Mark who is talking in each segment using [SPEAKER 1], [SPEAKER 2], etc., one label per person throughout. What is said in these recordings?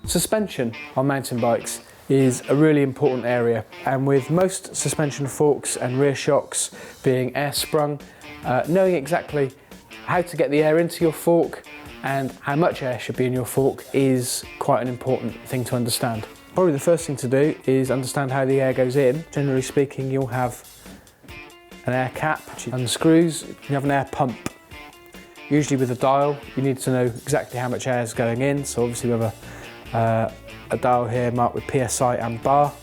[SPEAKER 1] Suspension on mountain bikes is a really important area, and with most suspension forks and rear shocks being air sprung, knowing exactly how to get the air into your fork and how much air should be in your fork is quite an important thing to understand. Probably the first thing to do is understand how the air goes in. Generally speaking, you'll have an air cap which unscrews, you have an air pump. Usually with a dial, you need to know exactly how much air is going in, so obviously we have a dial here marked with PSI and bar.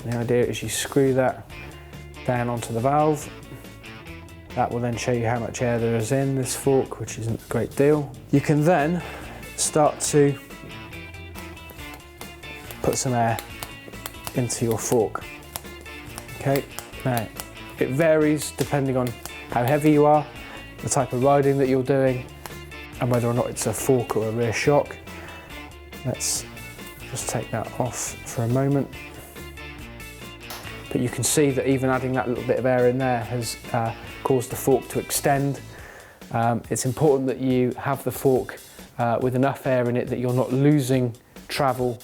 [SPEAKER 1] And the idea is you screw that down onto the valve. That will then show you how much air there is in this fork, which isn't a great deal. You can then start to put some air into your fork. Okay, now it varies depending on how heavy you are, the type of riding that you're doing, and whether or not it's a fork or a rear shock. Let's just take that off for a moment. But you can see that even adding that little bit of air in there has caused the fork to extend. It's important that you have the fork with enough air in it that you're not losing travel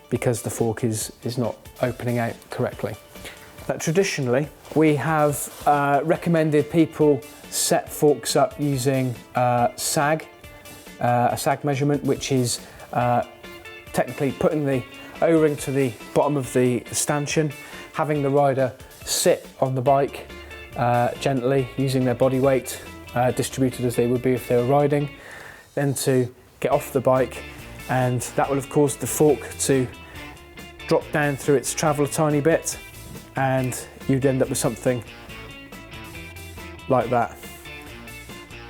[SPEAKER 1] because the fork is not opening out correctly. Traditionally, we have recommended people set forks up using sag, a sag measurement, which is technically putting the O-ring to the bottom of the stanchion, having the rider sit on the bike gently using their body weight, distributed as they would be if they were riding, then to get off the bike, and that will of course the fork to drop down through its travel a tiny bit, and you'd end up with something like that.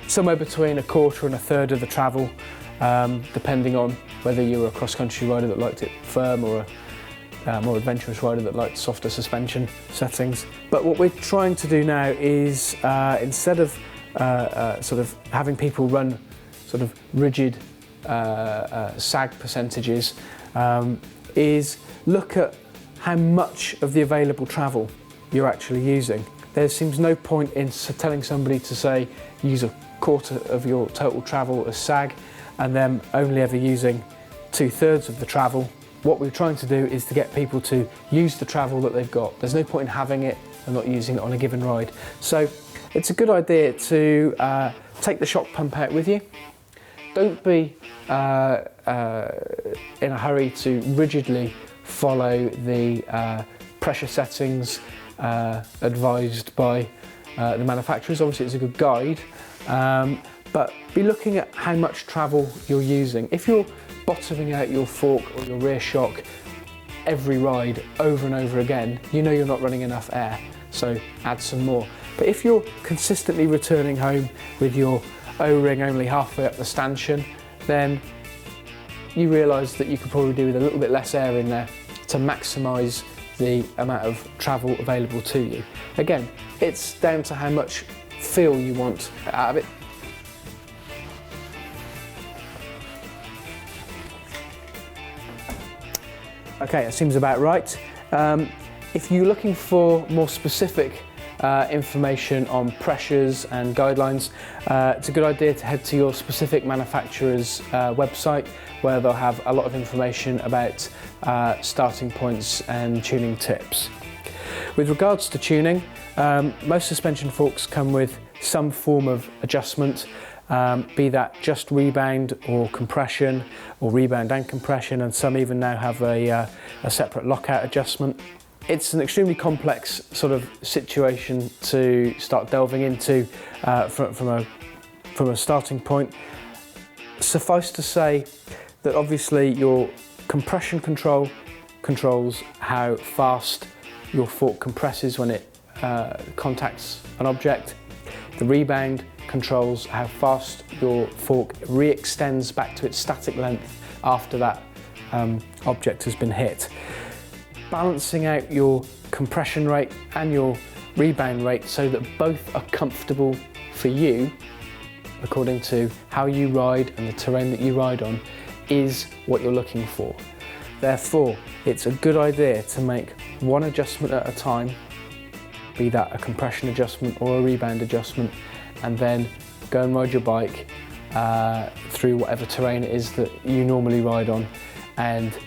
[SPEAKER 1] Somewhere between a quarter and a third of the travel, depending on whether you're a cross-country rider that liked it firm or a more adventurous rider that liked softer suspension settings. But what we're trying to do now is, instead of sort of having people run sort of rigid sag percentages, is look at how much of the available travel you're actually using. There seems no point in telling somebody to say use a quarter of your total travel as sag and then only ever using 2/3 of the travel. What we're trying to do is to get people to use the travel that they've got. There's no point in having it and not using it on a given ride. So it's a good idea to take the shock pump out with you. Don't be in a hurry to rigidly follow the pressure settings advised by the manufacturers. Obviously it's a good guide, but be looking at how much travel you're using. If you're bottoming out your fork or your rear shock every ride over and over again, you know you're not running enough air, so add some more. But if you're consistently returning home with your O-ring only halfway up the stanchion, then you realise that you could probably do with a little bit less air in there to maximise the amount of travel available to you. Again, it's down to how much feel you want out of it. Okay, that seems about right. If you're looking for more specific information on pressures and guidelines, it's a good idea to head to your specific manufacturer's website, where they'll have a lot of information about starting points and tuning tips. With regards to tuning, most suspension forks come with some form of adjustment, be that just rebound or compression, or rebound and compression, and some even now have a separate lockout adjustment. It's an extremely complex sort of situation to start delving into from a starting point. Suffice to say that obviously your compression control controls how fast your fork compresses when it contacts an object. The rebound controls how fast your fork re-extends back to its static length after that object has been hit. Balancing out your compression rate and your rebound rate so that both are comfortable for you according to how you ride and the terrain that you ride on is what you're looking for. Therefore, it's a good idea to make one adjustment at a time, be that a compression adjustment or a rebound adjustment, and then go and ride your bike through whatever terrain it is that you normally ride on, and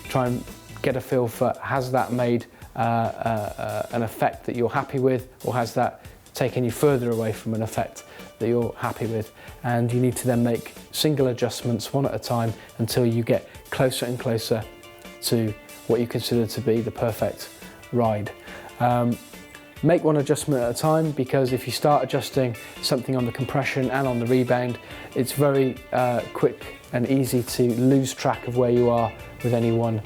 [SPEAKER 1] try and get a feel for, has that made an effect that you're happy with, or has that taken you further away from an effect that you're happy with. And you need to then make single adjustments one at a time until you get closer and closer to what you consider to be the perfect ride. Make one adjustment at a time, because if you start adjusting something on the compression and on the rebound, it's very quick and easy to lose track of where you are with any one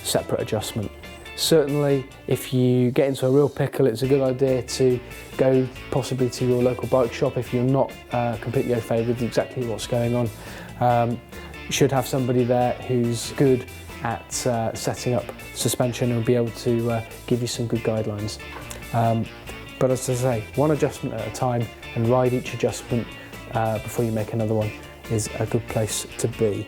[SPEAKER 1] separate adjustment. Certainly, if you get into a real pickle, it's a good idea to go possibly to your local bike shop if you're not completely au fait with exactly what's going on. You should have somebody there who's good at setting up suspension and will be able to give you some good guidelines. But as I say, one adjustment at a time, and ride each adjustment before you make another one is a good place to be.